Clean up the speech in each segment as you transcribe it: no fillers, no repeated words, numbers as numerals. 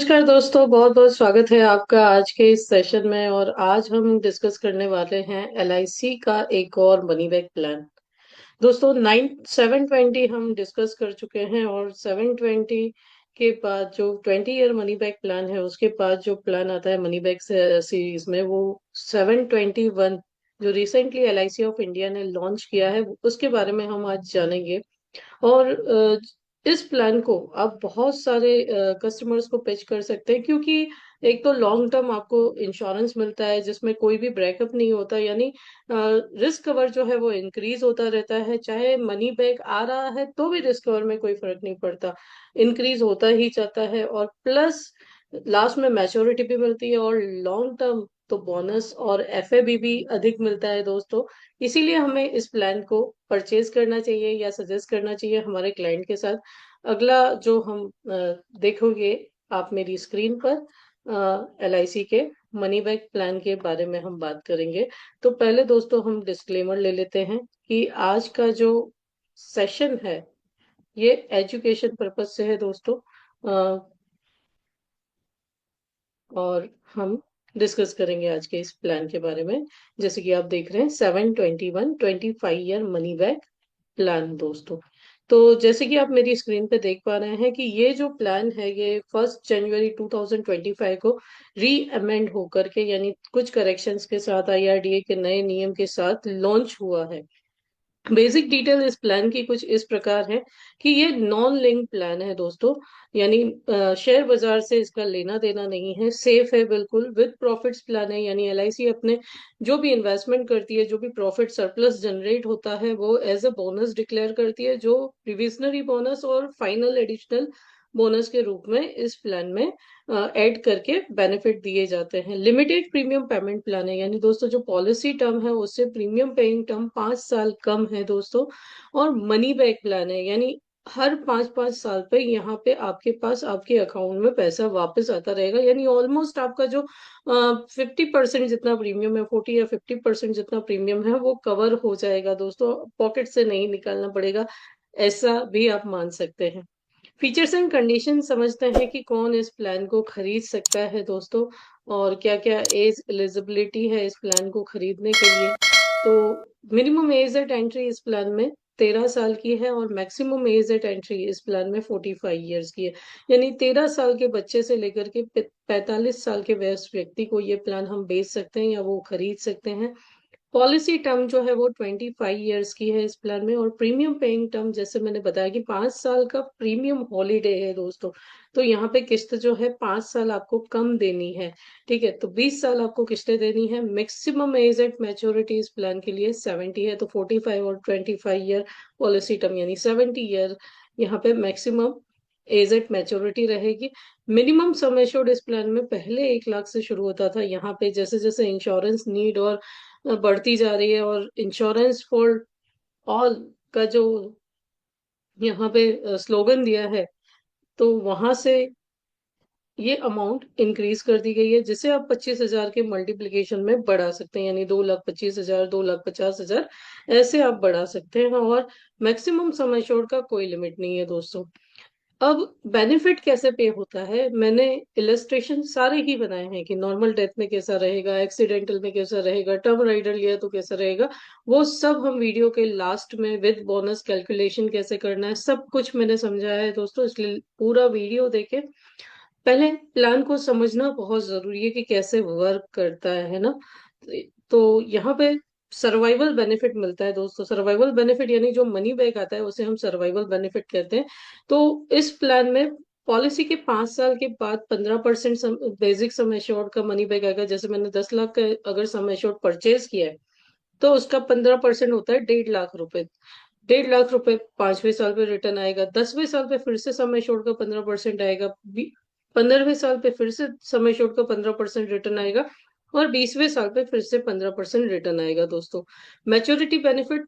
नमस्कार दोस्तों, बहुत बहुत स्वागत है आपका आज के इस सेशन में। और आज हम डिस्कस करने वाले हैं एलआईसी का एक और मनी बैक प्लान। दोस्तों 720 हम डिस्कस कर चुके हैं और 720 के बाद जो 20 ईयर मनी बैक प्लान है उसके बाद जो प्लान आता है मनी बैक सीरीज में वो 721 जो रिसेंटली एलआईसी ऑफ इंडिया ने लॉन्च किया है उसके बारे में हम आज जानेंगे। और इस प्लान को आप बहुत सारे कस्टमर्स को पिच कर सकते हैं, क्योंकि एक तो लॉन्ग टर्म आपको इंश्योरेंस मिलता है जिसमें कोई भी ब्रेकअप नहीं होता, यानी रिस्क कवर जो है वो इंक्रीज होता रहता है। चाहे मनी बैक आ रहा है तो भी रिस्क कवर में कोई फर्क नहीं पड़ता, इंक्रीज होता ही जाता है। और प्लस लास्ट में मैच्योरिटी भी मिलती है और लॉन्ग टर्म तो बोनस और एफए भी अधिक मिलता है दोस्तों। इसीलिए हमें इस प्लान को परचेज करना चाहिए या सजेस्ट करना चाहिए हमारे क्लाइंट के साथ। अगला जो हम देखोगे आप मेरी स्क्रीन पर एलआईसी के मनी बैक प्लान के बारे में हम बात करेंगे। तो पहले दोस्तों हम डिस्क्लेमर ले लेते हैं कि आज का जो सेशन है ये एजुकेशन पर्पज से है दोस्तों। और हम डिस्कस करेंगे आज के इस प्लान के बारे में। जैसे कि आप देख रहे हैं 721 25 ईयर मनी बैक प्लान दोस्तों। तो जैसे कि आप मेरी स्क्रीन पे देख पा रहे हैं कि ये जो प्लान है ये 1 जनवरी 2025 को री अमेंड होकर के, यानी कुछ करेक्शंस के साथ, आईआरडीए के नए नियम के साथ लॉन्च हुआ है। बेसिक डिटेल इस प्लान की कुछ इस प्रकार है कि ये नॉन लिंक प्लान है दोस्तों, यानी शेयर बाजार से इसका लेना देना नहीं है, सेफ है बिल्कुल, विद प्रॉफिट्स प्लान है। यानी एलआईसी अपने जो भी इन्वेस्टमेंट करती है, जो भी प्रॉफिट सरप्लस जनरेट होता है वो एज अ बोनस डिक्लेयर करती है, जो प्रिविजनरी बोनस और फाइनल एडिशनल बोनस के रूप में इस प्लान में ऐड करके बेनिफिट दिए जाते हैं। लिमिटेड प्रीमियम पेमेंट प्लान है, यानी दोस्तों जो पॉलिसी टर्म है उससे प्रीमियम पेइंग टर्म 5 साल कम है दोस्तों। और मनी बैक प्लान है, यानी हर 5-5 साल पे यहाँ पे आपके पास आपके अकाउंट में पैसा वापस आता रहेगा, यानी ऑलमोस्ट आपका जो 50% जितना प्रीमियम है, 40 या 50% जितना प्रीमियम है वो कवर हो जाएगा दोस्तों, पॉकेट से नहीं निकालना पड़ेगा, ऐसा भी आप मान सकते हैं। फीचर्स एंड कंडीशन समझते हैं कि कौन इस प्लान को खरीद सकता है दोस्तों, और क्या क्या एज एलिजिबिलिटी है इस प्लान को खरीदने के लिए। तो मिनिमम एज एट एंट्री इस प्लान में 13 साल की है और मैक्सिमम एज एट एंट्री इस प्लान में 45 ईयर्स की है। यानी 13 साल के बच्चे से लेकर के 45 साल के वयस्क व्यक्ति को ये प्लान हम बेच सकते हैं या वो खरीद सकते हैं। पॉलिसी टर्म जो है वो 25 ईयर्स की है इस प्लान में, और प्रीमियम पेइंग टर्म जैसे मैंने बताया कि 5 साल का प्रीमियम हॉलीडे है दोस्तों। तो यहाँ पे किस्त जो है 5 साल आपको कम देनी है, ठीक है। तो 20 साल आपको किस्तें देनी है। मैक्सिमम एज एट मैच्योरिटी इस प्लान के लिए 70 है, तो 45 और 25 ईयर पॉलिसी टर्म यानी 70 ईयर यहाँ पे मैक्सिमम एज एट मैच्योरिटी रहेगी। मिनिमम सम एश्योर्ड इस प्लान में पहले 1 लाख से शुरू होता था, यहाँ पे जैसे जैसे इंश्योरेंस नीड और बढ़ती जा रही है और इंश्योरेंस फॉर ऑल का जो यहाँ पे स्लोगन दिया है, तो वहां से ये अमाउंट इंक्रीज कर दी गई है, जिसे आप 25 हजार के मल्टीप्लीकेशन में बढ़ा सकते हैं, यानी 2,25,000, 2,50,000 ऐसे आप बढ़ा सकते हैं। और मैक्सिमम सम एश्योर्ड का कोई लिमिट नहीं है दोस्तों। अब बेनिफिट कैसे पे होता है, मैंने इलस्ट्रेशन सारे ही बनाए हैं कि नॉर्मल डेथ में कैसा रहेगा, एक्सीडेंटल में कैसा रहेगा, टर्म राइडर लिया तो कैसा रहेगा, वो सब हम वीडियो के लास्ट में विद बोनस कैलकुलेशन कैसे करना है सब कुछ मैंने समझाया है दोस्तों। इसलिए पूरा वीडियो देखे, पहले प्लान को समझना बहुत जरूरी है कि कैसे वर्क करता है ना। तो यहाँ पे सर्वाइवल बेनिफिट मिलता है दोस्तों। सर्वाइवल बेनिफिट यानी जो मनी बैक आता है उसे हम सर्वाइवल बेनिफिट कहते हैं। तो इस प्लान में पॉलिसी के 5 साल के बाद 15% बेसिक सम एश्योर्ड का मनी बैक आएगा। जैसे मैंने 10 लाख का अगर सम एश्योर्ड परचेज किया है तो उसका 15% होता है 1.5 लाख रुपए। 1.5 लाख रुपए 5वें साल पे रिटर्न आएगा, 10वें साल पे फिर से सम एश्योर्ड का 15% आएगा, 15वें साल पे फिर से सम एश्योर्ड का 15% रिटर्न आएगा, और 20वें साल पे फिर से 15% रिटर्न आएगा दोस्तों। मैच्योरिटी बेनिफिट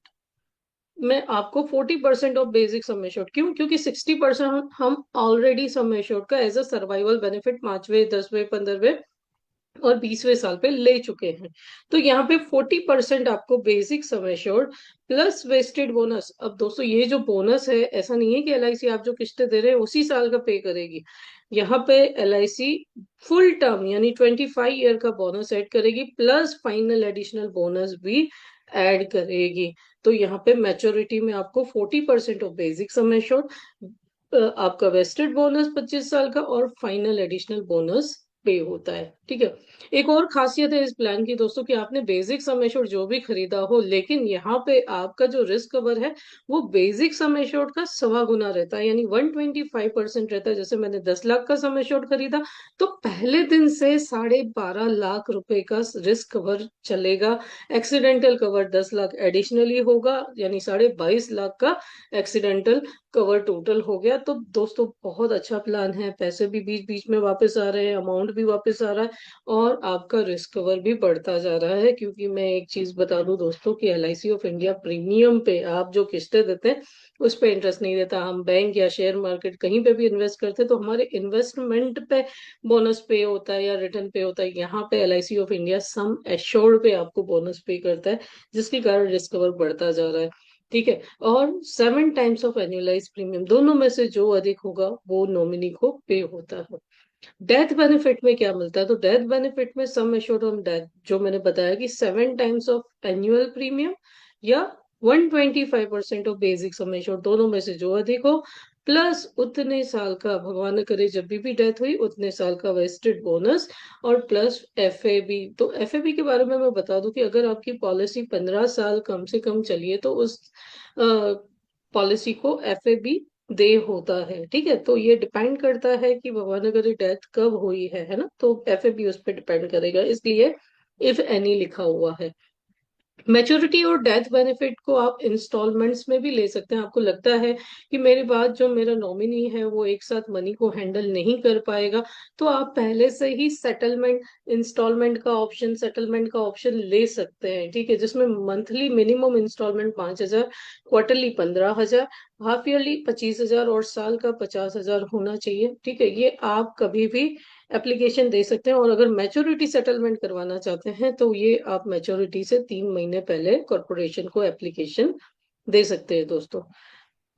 में आपको 40% ऑफ बेसिक सम एश्योर्ड, क्यों, क्योंकि 60% हम ऑलरेडी सम एश्योर्ड का एज अ सर्वाइवल बेनिफिट 5वें, 10वें, 15वें और 20वें साल पे ले चुके हैं। तो यहाँ पे 40% आपको basic sum assured plus vested bonus. अब दोस्तों ये जो बोनस है, ऐसा नहीं है कि एलआईसी आप जो किस्तें दे रहे हैं उसी साल का पे करेगी। यहाँ पे LIC फुल टर्म यानी 25 ईयर का बोनस ऐड करेगी, प्लस फाइनल एडिशनल बोनस भी ऐड करेगी। तो यहाँ पे मैच्योरिटी में आपको 40% ऑफ बेसिक सम एश्योर्ड, आपका वेस्टेड बोनस 25 साल का और फाइनल एडिशनल बोनस पे होता है। ठीक है। एक और खासियत है इस प्लान की दोस्तों कि आपने बेसिक सम एश्योर्ड जो भी खरीदा हो, लेकिन यहाँ पे आपका जो रिस्क कवर है वो बेसिक सम एश्योर्ड का 1.25 गुना रहता है, यानी 125% रहता है। जैसे मैंने 10 लाख का सम एश्योर्ड खरीदा तो पहले दिन से 12.5 लाख रुपए का रिस्क कवर चलेगा। एक्सीडेंटल कवर 10 लाख एडिशनली होगा, यानी 22.5 लाख का एक्सीडेंटल कवर टोटल हो गया। तो दोस्तों बहुत अच्छा प्लान है, पैसे भी बीच बीच में वापस आ रहे हैं, अमाउंट भी वापस आ रहा है और आपका रिस्क कवर भी बढ़ता जा रहा है। क्योंकि मैं एक चीज बता दूं दोस्तों कि LIC ऑफ इंडिया प्रीमियम पे आप जो किस्तें देते हैं उस पे इंटरेस्ट नहीं देता। हम बैंक या शेयर मार्केट कहीं पे भी इन्वेस्ट करते हैं तो हमारे इन्वेस्टमेंट पे बोनस पे होता है या रिटर्न पे होता है। यहाँ पे LIC of India sum assured पे आपको बोनस पे करता है, जिसके कारण रिस्क कवर बढ़ता जा रहा है। ठीक है। और 7 टाइम्स ऑफ एनुअलाइज प्रीमियम, दोनों में से जो अधिक होगा वो नॉमिनी को पे होता है। डेथ बेनिफिट में क्या मिलता है? तो डेथ बेनिफिट में सम एश्योर्ड ऑन डेथ जो मैंने बताया कि 7 टाइम्स ऑफ एनुअल प्रीमियम या 125% ऑफ बेसिक सम एश्योर्ड, दोनों में से जो अधिक हो, प्लस उतने साल का, भगवान न करे जब भी डेथ हुई उतने साल का वेस्टेड बोनस, और प्लस FAB। तो FAB के बारे में मैं बता दूं कि अगर आपकी पॉलिसी 15 साल कम से कम चलिए तो उस पॉलिसी को FAB दे होता है। ठीक है। तो ये डिपेंड करता है कि भगवान अगर डेथ कब हुई है ना, तो FAB उस पर डिपेंड करेगा, इसलिए इफ एनी लिखा हुआ है। मैच्योरिटी और डेथ बेनिफिट को आप इंस्टॉलमेंट्स में भी ले सकते हैं। आपको लगता है कि मेरे बाद जो मेरा नॉमिनी है वो एक साथ मनी को हैंडल नहीं कर पाएगा, तो आप पहले से ही सेटलमेंट का ऑप्शन ले सकते हैं। ठीक है। जिसमें monthly minimum installment 5,000, quarterly 15,000, half yearly 25,000 और साल का 50,000 होना चाहिए। ठीक है। ये आप कभी भी एप्लीकेशन दे सकते हैं। और अगर मैच्योरिटी सेटलमेंट करवाना चाहते हैं तो ये आप मैच्योरिटी से 3 महीने पहले कॉरपोरेशन को एप्लीकेशन दे सकते हैं दोस्तों।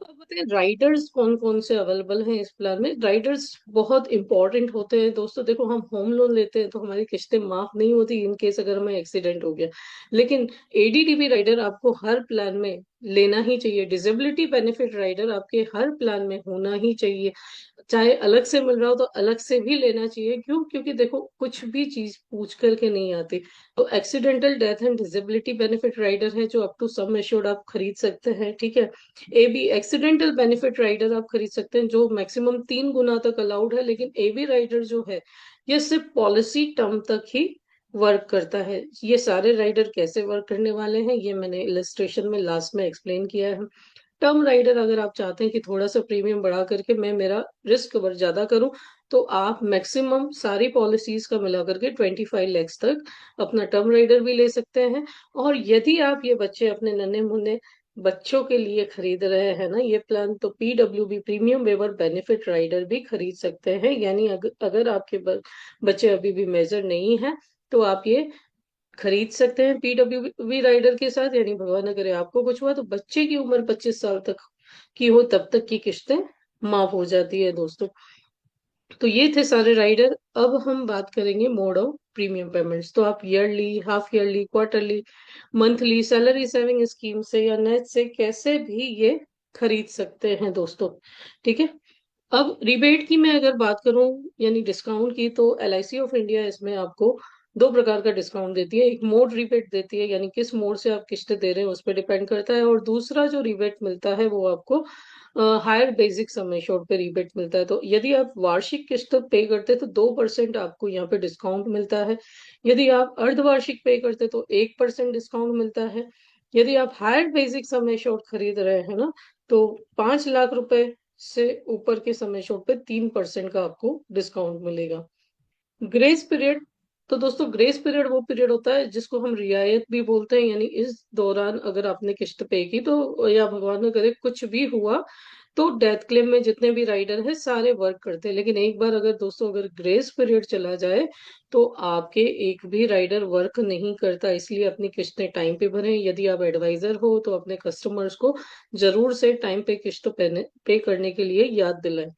अब बताइए राइडर्स कौन कौन से अवेलेबल हैं इस प्लान में। राइडर्स बहुत इंपॉर्टेंट होते हैं दोस्तों। देखो हम होम लोन लेते हैं तो हमारी किस्तें माफ नहीं होती इन केस अगर हमें एक्सीडेंट हो गया, लेकिन ADTV राइडर आपको हर प्लान में लेना ही चाहिए। डिसेबिलिटी बेनिफिट राइडर आपके हर प्लान में होना ही चाहिए। चाहे अलग से मिल रहा हो तो अलग से भी लेना चाहिए। क्यों? क्योंकि देखो कुछ भी चीज पूछ करके नहीं आती। तो accidental death and disability benefit rider है जो अप टू सम एश्योर्ड आप खरीद सकते हैं। ठीक है। AB एक्सीडेंटल बेनिफिट राइडर आप खरीद सकते हैं जो मैक्सिमम 3 गुना तक अलाउड है, लेकिन AB राइडर जो है ये सिर्फ पॉलिसी टर्म तक ही वर्क करता है। ये सारे राइडर कैसे वर्क करने वाले हैं ये मैंने इलस्ट्रेशन में लास्ट में एक्सप्लेन किया है। टर्म राइडर अगर आप चाहते हैं कि थोड़ा सा प्रीमियम बढ़ा करके मैं मेरा रिस्क कवर ज्यादा करूं, तो आप मैक्सिमम सारी पॉलिसीज का मिला करके 25 lakhs तक अपना टर्म राइडर भी ले सकते हैं। और यदि आप ये बच्चे अपने नन्हे मुन्ने बच्चों के लिए खरीद रहे हैं ना ये प्लान, तो PWB premium waiver benefit rider भी खरीद सकते हैं। यानी अगर आपके बच्चे अभी भी मेजर नहीं है तो आप ये खरीद सकते हैं PWB राइडर के साथ। यानी भगवान अगर आपको कुछ हुआ तो बच्चे की उम्र 25 साल तक की हो तब तक की किस्तें माफ हो जाती है दोस्तों। तो ये थे सारे राइडर। अब हम बात करेंगे मोड ऑफ प्रीमियम पेमेंट्स। तो आप yearly, half yearly, quarterly, monthly, salary saving scheme से या नेट से कैसे भी ये खरीद सकते हैं दोस्तों। ठीक है। अब रिबेट की मैं अगर बात करूं यानी डिस्काउंट की, तो LIC ऑफ इंडिया इसमें आपको 2 प्रकार का डिस्काउंट देती है। एक मोड रिबेट देती है, यानी किस मोड से आप किस्त दे रहे हैं उस पर डिपेंड करता है। और दूसरा जो रिबेट मिलता है वो आपको हायर बेसिक सम एश्योर्ड पे रिबेट मिलता है। तो यदि आप वार्षिक किस्त पे करते हैं तो 2% आपको यहाँ पे डिस्काउंट मिलता है। यदि आप अर्धवार्षिक पे करते हैं तो 1% डिस्काउंट मिलता है। यदि आप हायर बेसिक सम एश्योर्ड खरीद रहे हैं ना, तो 5 लाख रुपए से ऊपर के समय शॉट पे 3% का आपको डिस्काउंट मिलेगा। ग्रेस पीरियड, तो दोस्तों ग्रेस पीरियड वो पीरियड होता है जिसको हम रियायत भी बोलते हैं। यानी इस दौरान अगर आपने किस्त पे की तो, या भगवान न करे कुछ भी हुआ, तो डेथ क्लेम में जितने भी राइडर है सारे वर्क करते हैं। लेकिन एक बार अगर दोस्तों अगर ग्रेस पीरियड चला जाए तो आपके एक भी राइडर वर्क नहीं करता। इसलिए अपनी किस्तें टाइम पे भरें। यदि आप एडवाइजर हो तो अपने कस्टमर्स को जरूर से टाइम पे किस्त पे करने के लिए याद दिलाएं।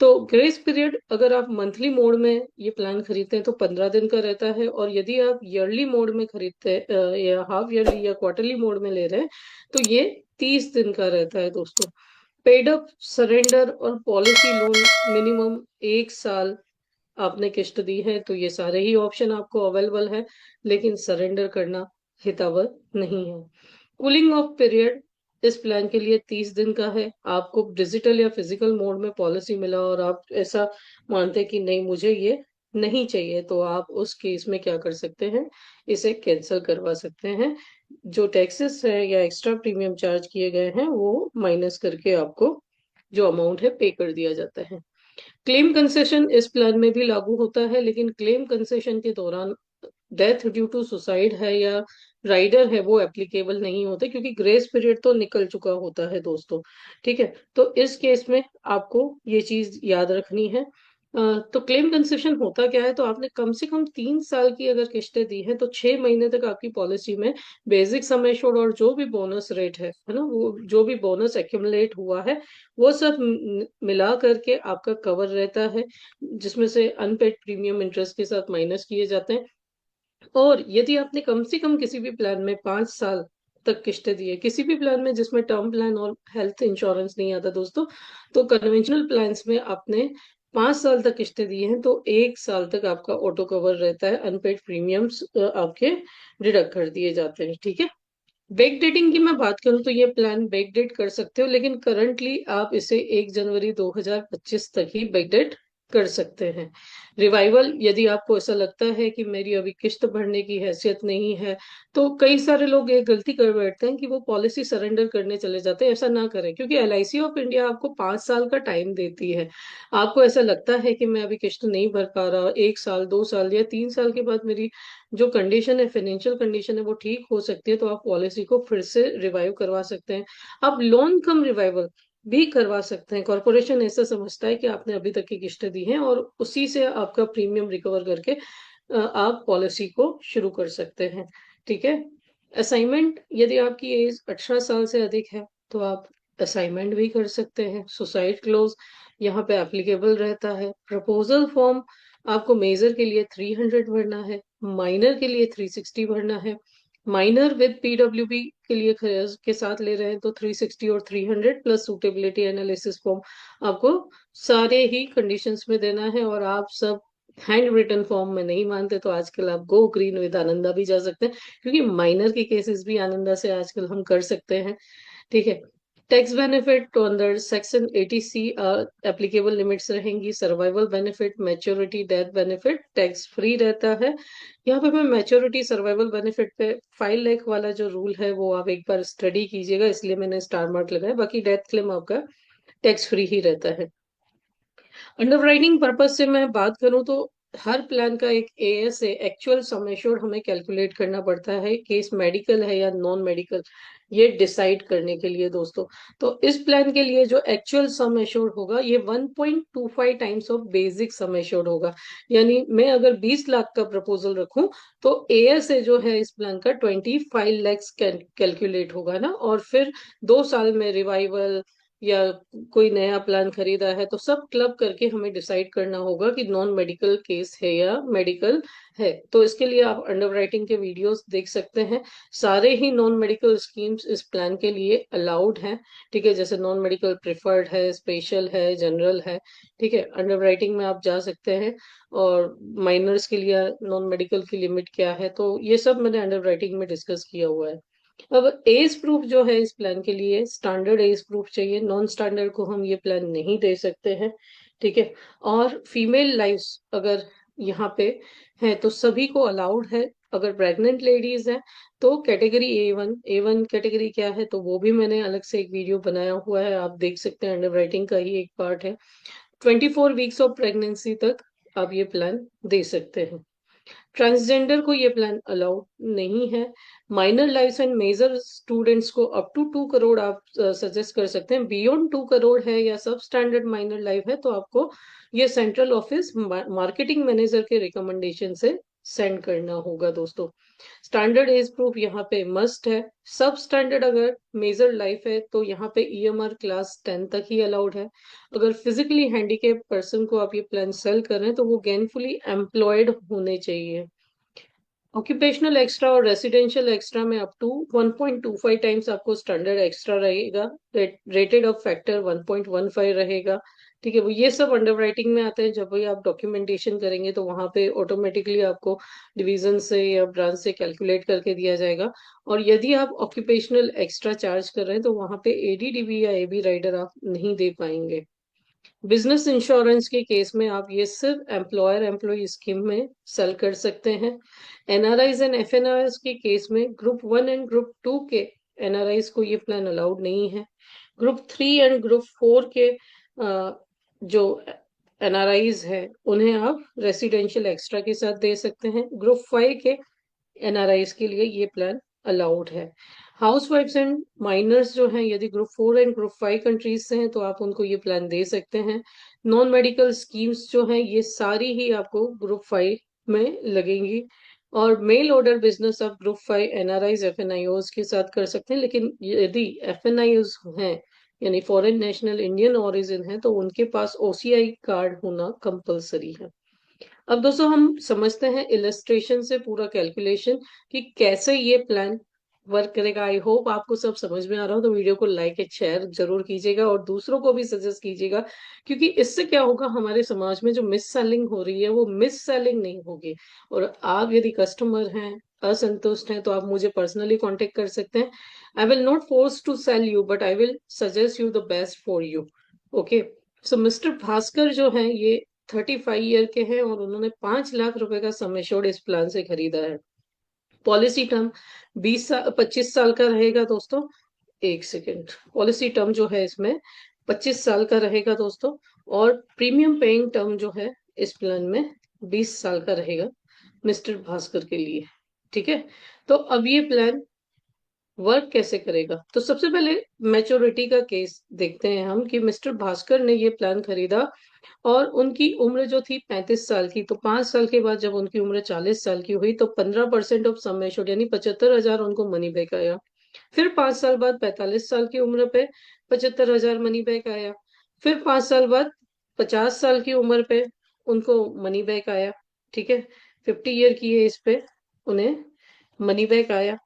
तो ग्रेस पीरियड अगर आप मंथली मोड में ये प्लान खरीदते हैं तो 15 दिन का रहता है, और यदि आप ईयरली मोड में खरीदते हैं या हाफ ईयरली या क्वार्टरली मोड में ले रहे हैं तो ये 30 दिन का रहता है दोस्तों। पेड अप, सरेंडर और पॉलिसी लोन, मिनिमम 1 साल आपने किस्त दी है तो ये सारे ही ऑप्शन आपको अवेलेबल है, लेकिन सरेंडर करना हितावह नहीं है। कूलिंग ऑफ पीरियड इस प्लान के लिए 30 दिन का है। आपको डिजिटल या फिजिकल मोड में पॉलिसी मिला और आप ऐसा मानते हैं कि नहीं मुझे ये नहीं चाहिए, तो आप उस केस में क्या कर सकते हैं, इसे कैंसिल करवा सकते हैं। जो टैक्सेस है या एक्स्ट्रा प्रीमियम चार्ज किए गए हैं वो माइनस करके आपको जो अमाउंट है पे कर दिया जाता है। क्लेम कंसेशन इस प्लान में भी लागू होता है, लेकिन क्लेम कंसेशन के दौरान डेथ ड्यू टू सुसाइड है या राइडर है वो एप्लीकेबल नहीं होते, क्योंकि ग्रेस पीरियड तो निकल चुका होता है दोस्तों। ठीक है, तो इस केस में आपको ये चीज याद रखनी है। तो क्लेम कंसेशन होता क्या है, तो आपने कम से कम 3 साल की अगर किस्तें दी हैं तो 6 महीने तक आपकी पॉलिसी में बेसिक सम एश्योर्ड और जो भी बोनस रेट है ना, वो जो भी बोनस एक्यूमुलेट हुआ है वो सब मिला करके आपका कवर रहता है, जिसमें से अनपेड प्रीमियम इंटरेस्ट के साथ माइनस किए जाते हैं। और यदि आपने कम से कम किसी भी प्लान में 5 साल तक किस्तें दी है, किसी भी प्लान में जिसमें टर्म प्लान और हेल्थ इंश्योरेंस नहीं आता दोस्तों, तो कन्वेंशनल प्लान्स में आपने 5 साल तक किस्तें दी हैं तो 1 साल तक आपका ऑटो कवर रहता है, अनपेड प्रीमियम्स आपके डिडक्ट कर दिए जाते हैं। ठीक है, बैक डेटिंग की मैं बात करूं तो ये प्लान बैक डेट कर सकते हो, लेकिन करंटली आप इसे 1 जनवरी 2025 तक ही बैक डेट कर सकते हैं। रिवाइवल, यदि आपको ऐसा लगता है कि मेरी अभी किस्त भरने की हैसियत नहीं है, तो कई सारे लोग एक गलती कर बैठते हैं कि वो पॉलिसी सरेंडर करने चले जाते हैं। ऐसा ना करें, क्योंकि LIC ऑफ इंडिया आपको 5 साल का टाइम देती है। आपको ऐसा लगता है कि मैं अभी किस्त नहीं भर पा रहा, 1 साल 2 साल या 3 साल के बाद मेरी जो कंडीशन है, फाइनेंशियल कंडीशन है वो ठीक हो सकती है, तो आप पॉलिसी को फिर से रिवाइव करवा सकते हैं। आप लोन कम रिवाइवल भी करवा सकते हैं। कॉर्पोरेशन ऐसा समझता है कि आपने अभी तक की किस्तें दी हैं और उसी से आपका प्रीमियम रिकवर करके आप पॉलिसी को शुरू कर सकते हैं। ठीक है, असाइनमेंट, यदि आपकी एज 18 साल से अधिक है तो आप असाइनमेंट भी कर सकते हैं। सुसाइड क्लोज यहाँ पे एप्लीकेबल रहता है। प्रपोजल फॉर्म, आपको मेजर के लिए 300 भरना है, माइनर के लिए 360 भरना है। माइनर विद PWB के लिए के साथ ले रहे हैं तो 360 और 300 प्लस सूटेबिलिटी एनालिसिस फॉर्म आपको सारे ही कंडीशंस में देना है। और आप सब हैंड रिटन फॉर्म में नहीं मानते तो आजकल आप गो ग्रीन विद आनंदा भी जा सकते हैं, क्योंकि माइनर के केसेस भी आनंदा से आजकल हम कर सकते हैं। ठीक है, टैक्स बेनिफिट तो under section 80C applicable limits रहेंगी। Survival benefit, maturity, death benefit tax free रहता है। यहाँ पे मैं मैच्योरिटी सर्वाइवल बेनिफिट पे 5 लाख वाला जो रूल है वो आप एक बार स्टडी कीजिएगा, इसलिए मैंने स्टार मार्क लगाया। बाकी डेथ क्लेम आपका टैक्स फ्री ही रहता है। अंडरराइटिंग पर्पज से मैं बात करूं तो हर प्लान का एक AS है, एक्चुअल सम एश्योर्ड हमें कैलकुलेट करना पड़ता है, केस मेडिकल है या नॉन मेडिकल, ये डिसाइड करने के लिए दोस्तों। तो इस प्लान के लिए जो एक्चुअल सम एश्योर्ड होगा ये 1.25 times of basic sum assured होगा। यानी मैं अगर 20 लाख का प्रपोजल रखूं तो AS जो है इस प्लान का 25 लैक्स कैलकुलेट होगा ना, और फिर 2 साल में रिवाइवल या कोई नया प्लान खरीदा है तो सब क्लब करके हमें डिसाइड करना होगा कि नॉन मेडिकल केस है या मेडिकल है। तो इसके लिए आप अंडरराइटिंग के वीडियोस देख सकते हैं। सारे ही नॉन मेडिकल स्कीम्स इस प्लान के लिए अलाउड हैं। ठीक है, जैसे नॉन मेडिकल प्रिफर्ड है, स्पेशल है, जनरल है। ठीक है, अंडरराइटिंग में आप जा सकते हैं। और माइनर्स के लिए नॉन मेडिकल की लिमिट क्या है, तो ये सब मैंने अंडरराइटिंग में डिस्कस किया हुआ है। अब एज प्रूफ जो है इस प्लान के लिए स्टैंडर्ड एज प्रूफ चाहिए, नॉन स्टैंडर्ड को हम ये प्लान नहीं दे सकते हैं। ठीक है, और फीमेल लाइफ्स अगर यहाँ पे है तो सभी को अलाउड है। अगर प्रेग्नेंट लेडीज हैं तो कैटेगरी A1 कैटेगरी क्या है तो वो भी मैंने अलग से एक वीडियो बनाया हुआ है, आप देख सकते हैं, अंडरराइटिंग का ही एक पार्ट है। 24 वीक्स ऑफ प्रेगनेंसी तक आप ये प्लान दे सकते हैं। ट्रांसजेंडर को ये प्लान अलाउड नहीं है। Minor life and major students को अप टू 2 करोड़ आप सजेस्ट कर सकते हैं। बियॉन्ड 2 करोड़ है या सब स्टैंडर्ड माइनर लाइफ है तो आपको ये सेंट्रल ऑफिस मार्केटिंग मैनेजर के रिकमेंडेशन से सेंड करना होगा दोस्तों। स्टैंडर्ड एज प्रूफ यहाँ पे मस्ट है। सब स्टैंडर्ड अगर मेजर लाइफ है तो यहाँ पे ईएमआर क्लास 10 तक ही अलाउड है। अगर फिजिकली हैंडीकेप पर्सन को आप ये प्लान सेल कर रहे हैं तो वो गेनफुली एम्प्लॉयड होने चाहिए। ऑक्यूपेशनल एक्स्ट्रा और रेसिडेंशियल एक्स्ट्रा में अप टू 1.25 टाइम्स आपको स्टैंडर्ड एक्स्ट्रा रहेगा। रेटेड ऑफ फैक्टर 1.15 रहेगा। ठीक है, वो ये सब अंडरराइटिंग में आते हैं। जब भी आप डॉक्यूमेंटेशन करेंगे तो वहां पे ऑटोमेटिकली आपको डिवीजन से या ब्रांच से कैलकुलेट करके दिया जाएगा। और यदि आप ऑक्यूपेशनल एक्स्ट्रा चार्ज कर रहे हैं तो वहां पे एडीडीबी या एबी राइडर आप नहीं दे पाएंगे। बिजनेस इंश्योरेंस के केस में आप ये सिर्फ एम्प्लॉयर एम्प्लॉय स्कीम में सेल कर सकते हैं। एनआरआईज एंड एफएनआईज के केस में ग्रुप 1 एंड ग्रुप 2 के एनआरआईज को ये प्लान अलाउड नहीं है। ग्रुप 3 एंड ग्रुप 4 के जो एनआरआईज है उन्हें आप रेसिडेंशियल एक्स्ट्रा के साथ दे सकते हैं। ग्रुप 5 के एनआरआईज के लिए ये प्लान अलाउड है। हाउस वाइफ्स एंड माइनर्स जो हैं यदि ग्रुप 4 एंड ग्रुप 5 कंट्रीज से हैं तो आप उनको ये प्लान दे सकते हैं। नॉन मेडिकल स्कीम्स जो हैं ये सारी ही आपको ग्रुप 5 में लगेंगी। और मेल ऑर्डर बिजनेस आप ग्रुप 5 एनआरआईज एफएनआईओज के साथ कर सकते हैं। लेकिन यदि एफएनआईओज हैं यानी फॉरेन नेशनल इंडियन ओरिजिन है तो उनके पास ओसीआई कार्ड होना कंपलसरी है। अब दोस्तों हम समझते हैं इलस्ट्रेशन से पूरा कैलकुलेशन कि कैसे ये प्लान वर्क करेगा। आई होप आपको सब समझ में आ रहा हो तो वीडियो को लाइक एंड शेयर जरूर कीजिएगा और दूसरों को भी सजेस्ट कीजिएगा, क्योंकि इससे क्या होगा, हमारे समाज में जो मिस सेलिंग हो रही है वो मिस सेलिंग नहीं होगी। और आप यदि कस्टमर हैं, असंतुष्ट हैं, तो आप मुझे पर्सनली कांटेक्ट कर सकते हैं। I will not force to sell you but I will suggest you the best for you. Okay, so mister Bhaskar जो है ये 35 ईयर के हैं और उन्होंने 5 लाख रुपए का सम एश्योर्ड इस प्लान से खरीदा है। पॉलिसी टर्म 25 साल का रहेगा दोस्तों। एक सेकेंड, पॉलिसी टर्म जो है इसमें 25 साल का रहेगा दोस्तों। और प्रीमियम पेइंग टर्म जो है इस प्लान में 20 साल का रहेगा मिस्टर भास्कर के लिए। ठीक है, तो अब ये प्लान वर्क कैसे करेगा, तो सबसे पहले मैच्योरिटी का केस देखते हैं हम कि मिस्टर भास्कर ने ये प्लान खरीदा और उनकी उम्र जो थी 35 साल की। तो 5 साल के बाद जब उनकी उम्र 40 साल की हुई तो 15% ऑफ सम एश्योर्ड यानी 75,000 उनको मनी बैक आया। फिर 5 साल बाद 45 साल की उम्र पे 75,000 मनी बैक आया। फिर 5 साल बाद 50 साल की उम्र पे उनको मनी बैक आया। ठीक है, 50 ईयर की एज पे उन्हें मनी बैक आया।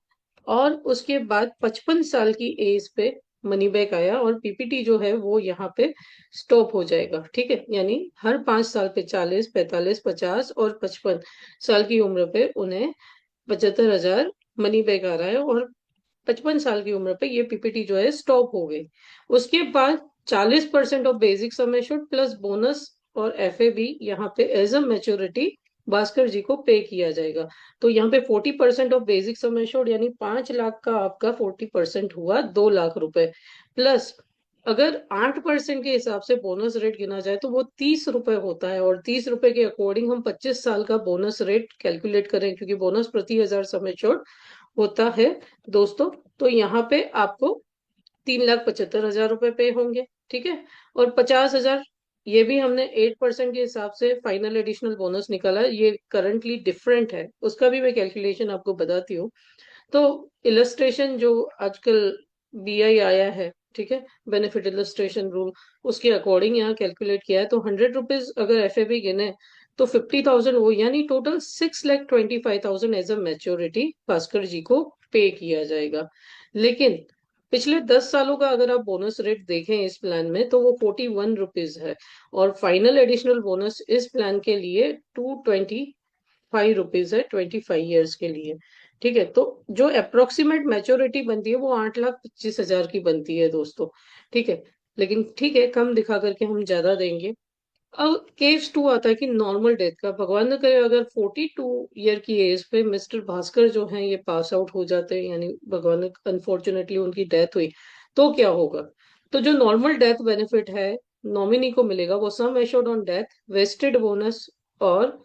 और उसके बाद 55 साल की एज पे मनी बैक आया और पीपीटी जो है वो यहाँ पे स्टॉप हो जाएगा। ठीक है, यानी हर 5 साल पे 40, 45, 50 और 55 साल की उम्र पे उन्हें 75,000 मनी बैक आ रहा है और 55 साल की उम्र पे ये पीपीटी जो है स्टॉप हो गई। उसके बाद 40% of basic sum assured plus bonus और एफए भी यहाँ पे as a maturity Bhaskar ji को पे किया जाएगा। तो यहाँ पे 40% ऑफ बेसिक सम एश्योर्ड यानी 5 लाख का आपका 40% हुआ 2 लाख रुपए। प्लस अगर 8% के हिसाब से बोनस रेट गिना जाए तो वो 30 रुपए होता है। और 30 रुपए के अकॉर्डिंग हम 25 साल का बोनस रेट कैलकुलेट करें, क्योंकि बोनस प्रति हजार सम एश्योर्ड होता है दोस्तों। तो यहाँ पे आपको 3,75,000 रुपए पे होंगे। ठीक है, और 50,000 ये भी हमने 8% के हिसाब से फाइनल एडिशनल बोनस निकाला है। ये करंटली डिफरेंट है, उसका भी मैं कैलकुलेशन आपको बताती हूँ। तो इलस्ट्रेशन जो आजकल बीआई आया है, ठीक है, बेनिफिट इलस्ट्रेशन रूल, उसके अकॉर्डिंग यहाँ कैलकुलेट किया है। तो 100 रुपीज अगर एफएबी गिने तो 50,000 वो यानी total 6,25,000 as a maturity Bhaskar ji को पे किया जाएगा। लेकिन पिछले 10 सालों का अगर आप बोनस रेट देखें इस प्लान में तो वो 41 रुपीज है। और फाइनल एडिशनल बोनस इस प्लान के लिए 225 रुपीज है 25 ईयर्स के लिए। ठीक है, तो जो अप्रोक्सीमेट मैच्योरिटी बनती है वो 8,25,000 की बनती है दोस्तों। ठीक है, लेकिन ठीक है, कम दिखा करके हम ज्यादा देंगे। अब केस 2 आता है कि नॉर्मल डेथ का। भगवान न करे अगर 42 ईयर की एज पे मिस्टर भास्कर जो हैं ये पास आउट हो जाते हैं, यानी भगवान अनफॉर्चुनेटली उनकी डेथ हुई, तो क्या होगा। तो जो नॉर्मल डेथ बेनिफिट है नॉमिनी को मिलेगा वो sum assured on death, vested bonus और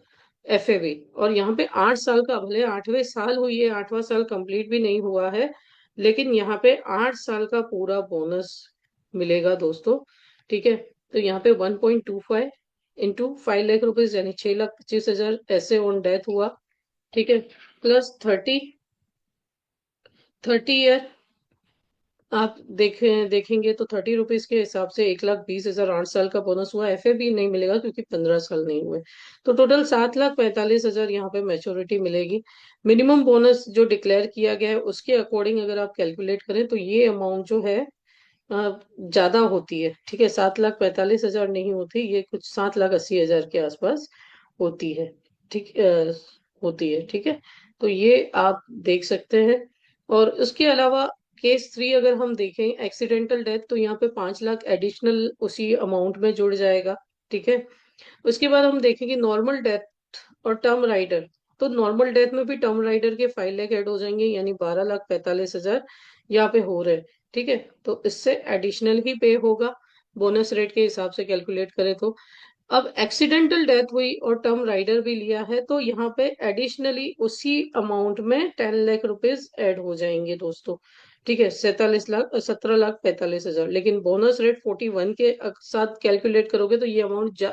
एफएवी। और यहाँ पे 8 साल का, भले 8वें साल हुई है, 8वां साल कंप्लीट भी नहीं हुआ है, लेकिन यहाँ पे 8 साल का पूरा बोनस मिलेगा दोस्तों। ठीक है, तो यहाँ पे 1.25 इंटू 5 लाख रुपीज यानी 6,25,000 ऐसे ऑन डेथ हुआ। ठीक है, प्लस 30 ईयर आप देखेंगे तो 30 रुपीज के हिसाब से 1,20,000 8 साल का बोनस हुआ। एफ भी नहीं मिलेगा क्योंकि 15 साल नहीं हुए। तो टोटल 7,45,000 यहाँ पे मैच्योरिटी मिलेगी। मिनिमम बोनस जो डिक्लेयर किया गया है उसके अकॉर्डिंग अगर आप कैलकुलेट करें तो ये अमाउंट जो है ज्यादा होती है। ठीक है, 7,45,000 नहीं होती, ये कुछ 7,80,000 के आसपास होती है। ठीक होती है। ठीक है, तो ये आप देख सकते हैं। और उसके अलावा केस 3 अगर हम देखें एक्सीडेंटल डेथ, तो यहाँ पे 5 लाख एडिशनल उसी अमाउंट में जुड़ जाएगा। ठीक है, उसके बाद हम देखेंगे नॉर्मल डेथ और टर्म राइडर। तो नॉर्मल डेथ में भी टर्म राइडर के 5 लाख ऐड हो जाएंगे, यानी 12,45,000 यहाँ पे हो रहे हैं। ठीक है, तो इससे एडिशनल ही पे होगा बोनस रेट के हिसाब से कैलकुलेट करें तो। अब एक्सीडेंटल डेथ हुई और टर्म राइडर भी लिया है तो यहाँ पे एडिशनली उसी अमाउंट में 10 लाख रुपीज ऐड हो जाएंगे दोस्तों। ठीक है, 17,45,000, लेकिन बोनस रेट 41 के साथ कैलकुलेट करोगे तो ये अमाउंट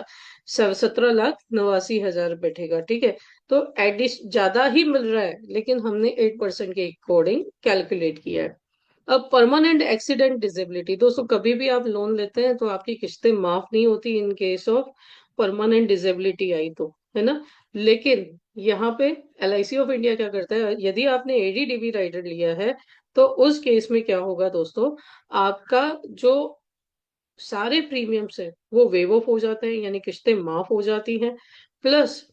17,89,000 बैठेगा। ठीक है, तो एडिश ज्यादा ही मिल रहा है, लेकिन हमने 8% के अकॉर्डिंग कैलकुलेट किया है। अब परमानेंट एक्सीडेंट डिसेबिलिटी दोस्तों, कभी भी आप लोन लेते हैं तो आपकी किस्तें माफ नहीं होती in case of permanent disability आई तो, है ना। लेकिन यहाँ पे LIC ऑफ इंडिया क्या करता है, यदि आपने ADDB राइडर लिया है तो उस केस में क्या होगा दोस्तों, आपका जो सारे प्रीमियम्स है वो वेव ऑफ हो जाते हैं, यानी किस्तें माफ हो जाती हैं। प्लस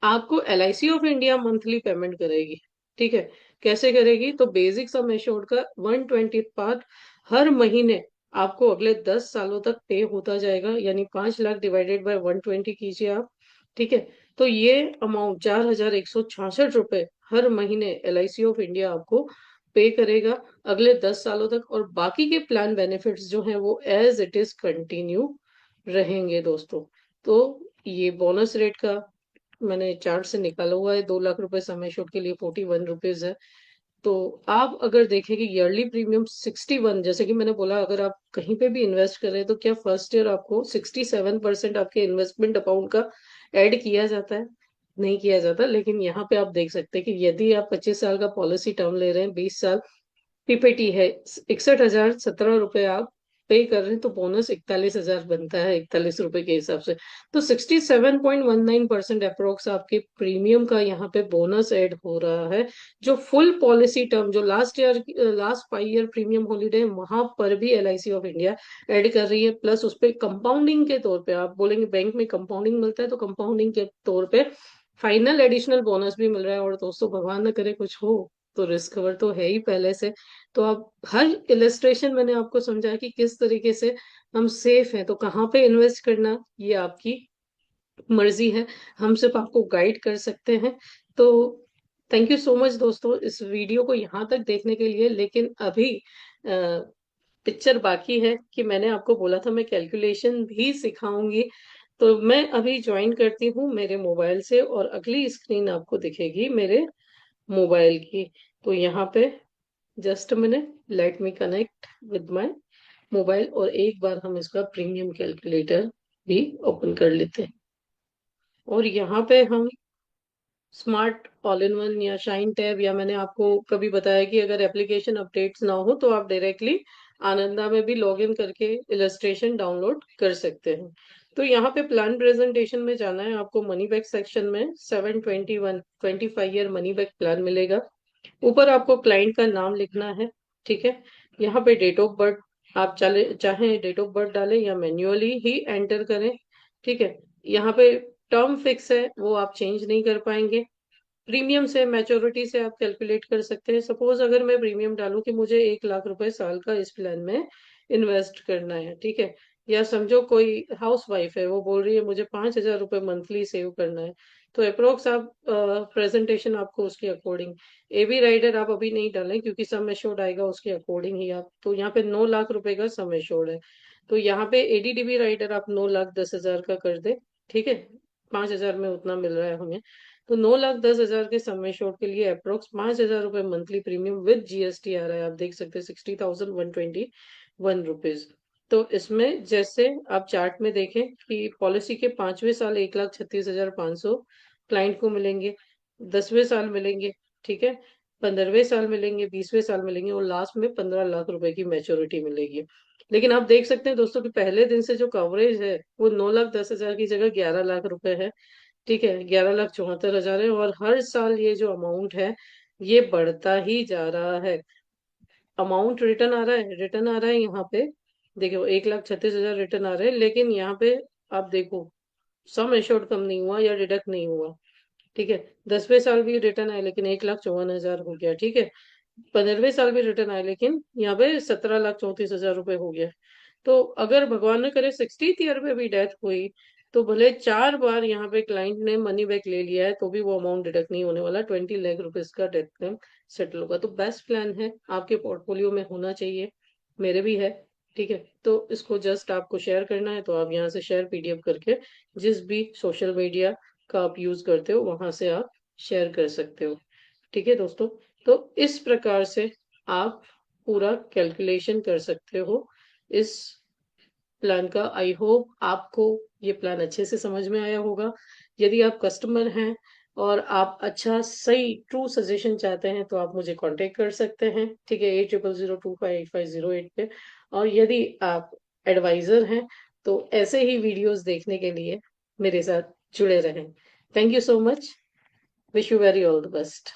आपको LIC of India monthly payment करेगी। ठीक है, कैसे करेगी, तो बेसिक सम एश्योर्ड का 1/20 पार्ट हर महीने आपको अगले 10 सालों तक पे होता जाएगा, यानी 5 लाख डिवाइडेड बाय 120 कीजिए आप। ठीक है, तो ये अमाउंट 4,166 रुपए हर महीने LIC ऑफ इंडिया आपको पे करेगा अगले 10 सालों तक। और बाकी के प्लान बेनिफिट्स जो हैं वो एज इट इज कंटिन्यू रहेंगे दोस्तों। तो ये बोनस रेट का मैंने चार्ट से निकाला हुआ है, 2 लाख रुपए सम एश्योर्ड के लिए 41 रुपीज है। तो आप अगर देखें कि ईयरली प्रीमियम 61, जैसे कि मैंने बोला अगर आप कहीं पे भी इन्वेस्ट कर रहे हैं तो क्या फर्स्ट ईयर आपको 67% आपके इन्वेस्टमेंट अकाउंट का ऐड किया जाता है? नहीं किया जाता। लेकिन यहाँ पे आप देख सकते हैं कि यदि आप 25 साल का पॉलिसी टर्म ले रहे हैं, 20 साल PPT है, 61,017 रुपए आप पे कर रहे हैं, तो बोनस 41,000 बनता है 41 रुपए के हिसाब से। तो 67.19% अप्रोक्स आपके प्रीमियम का यहाँ पे बोनस ऐड हो रहा है। जो फुल पॉलिसी टर्म, जो लास्ट 5 ईयर प्रीमियम हॉलीडे वहां पर भी LIC ऑफ इंडिया ऐड कर रही है। प्लस उस पर कंपाउंडिंग के तौर पे, आप बोलेंगे बैंक में कंपाउंडिंग मिलता है, तो कंपाउंडिंग के तौर पे फाइनल एडिशनल बोनस भी मिल रहा है। और दोस्तों भगवान न करे कुछ हो तो रिस्क कवर तो है ही पहले से। तो अब हर इलस्ट्रेशन मैंने आपको समझा कि किस तरीके से हम सेफ हैं, तो कहाँ पे इन्वेस्ट करना ये आपकी मर्जी है, हम सिर्फ आपको गाइड कर सकते हैं। तो थैंक यू सो मच दोस्तों इस वीडियो को यहाँ तक देखने के लिए। लेकिन अभी पिक्चर बाकी है, कि मैंने आपको बोला था मैं कैलकुलेशन भी सिखाऊंगी। तो मैं अभी ज्वाइन करती हूँ मेरे मोबाइल से, और अगली स्क्रीन आपको दिखेगी मेरे मोबाइल की। तो यहाँ पे just minute, let me connect with my mobile, और एक बार हम इसका प्रीमियम कैलकुलेटर भी ओपन कर लेते हैं। और यहाँ पे हम स्मार्ट ऑल इन वन या शाइन टैब, या मैंने आपको कभी बताया कि अगर एप्लीकेशन अपडेट्स ना हो तो आप डायरेक्टली आनंदा में भी लॉग इन करके इलस्ट्रेशन डाउनलोड कर सकते हैं। तो यहाँ पे प्लान प्रेजेंटेशन में जाना है आपको, मनी बैक सेक्शन में 721 25 ईयर मनी बैक प्लान मिलेगा। ऊपर आपको क्लाइंट का नाम लिखना है। ठीक है, यहाँ पे डेट ऑफ बर्थ आप चाहे डेट ऑफ बर्थ डालें या मैन्युअली ही एंटर करें। ठीक है, यहाँ पे टर्म फिक्स है, वो आप चेंज नहीं कर पाएंगे। प्रीमियम से मैच्योरिटी से आप कैलकुलेट कर सकते हैं। सपोज अगर मैं प्रीमियम डालूं कि मुझे 1 लाख रुपए साल का इस प्लान में इन्वेस्ट करना है। ठीक है, या समझो कोई हाउस वाइफ है, वो बोल रही है मुझे 5,000 रुपए मंथली सेव करना है, तो अप्रोक्स आप प्रेजेंटेशन आपको उसके अकॉर्डिंग, AB राइडर आप अभी नहीं डालें क्योंकि सम एश्योर्ड आएगा उसके अकॉर्डिंग ही आप। तो यहाँ पे 9 लाख रुपए का सम एश्योर्ड है, तो यहाँ पे ADDB राइडर आप 9,10,000 का कर दे। ठीक है, 5,000 में उतना मिल रहा है हमें। तो 9,10,000 के सम एश्योर्ड के लिए अप्रोक्स 5,000 रुपए मंथली प्रीमियम विद GST आ रहा है। आप देख सकते हैं 60,121 रुपीज। तो इसमें जैसे आप चार्ट में देखें कि पॉलिसी के 5वें साल 1,36,500 क्लाइंट को मिलेंगे। 10वें साल मिलेंगे, ठीक है, 15वें साल मिलेंगे, 20वें साल मिलेंगे और लास्ट में 15 लाख रुपए की मैच्योरिटी मिलेगी। लेकिन आप देख सकते हैं दोस्तों कि पहले दिन से जो कवरेज है वो 9,10,000 की जगह 11 लाख रुपए है। ठीक है, 11,74,000 है और हर साल ये जो अमाउंट है ये बढ़ता ही जा रहा है। अमाउंट रिटर्न आ रहा है, रिटर्न आ रहा है यहाँ पे, देखो 1,36,000 रिटर्न आ रहे हैं, लेकिन यहाँ पे आप देखो सम एश्योर्ड कम नहीं हुआ या डिडक्ट नहीं हुआ। ठीक है, 10वें साल भी रिटर्न आए लेकिन 1,54,000 हो गया। ठीक है, 15वें साल भी रिटर्न आए लेकिन यहाँ पे 17,34,000 रुपए हो गया। तो अगर भगवान न करे 60th ईयर में भी डेथ हुई तो भले 4 बार यहाँ पे क्लाइंट ने मनी बैक ले लिया है तो भी वो अमाउंट डिडक्ट नहीं होने वाला। 20 लाख रुपीज का डेथ क्लेम सेटल होगा। तो बेस्ट प्लान है, आपके पोर्टफोलियो में होना चाहिए, मेरे भी है। ठीक है, तो इसको जस्ट आपको शेयर करना है तो आप यहाँ से शेयर पीडीएफ करके जिस भी सोशल मीडिया का आप यूज करते हो वहां से आप शेयर कर सकते हो। ठीक है दोस्तों, तो इस प्रकार से आप पूरा कैलकुलेशन कर सकते हो इस प्लान का। आई होप आपको ये प्लान अच्छे से समझ में आया होगा। यदि आप कस्टमर हैं और आप अच्छा सही ट्रू सजेशन चाहते हैं तो आप मुझे कांटेक्ट कर सकते हैं। ठीक है, 8002585508 पे। और यदि आप एडवाइजर हैं तो ऐसे ही वीडियोस देखने के लिए मेरे साथ जुड़े रहें। Thank you so much. Wish you very all the best.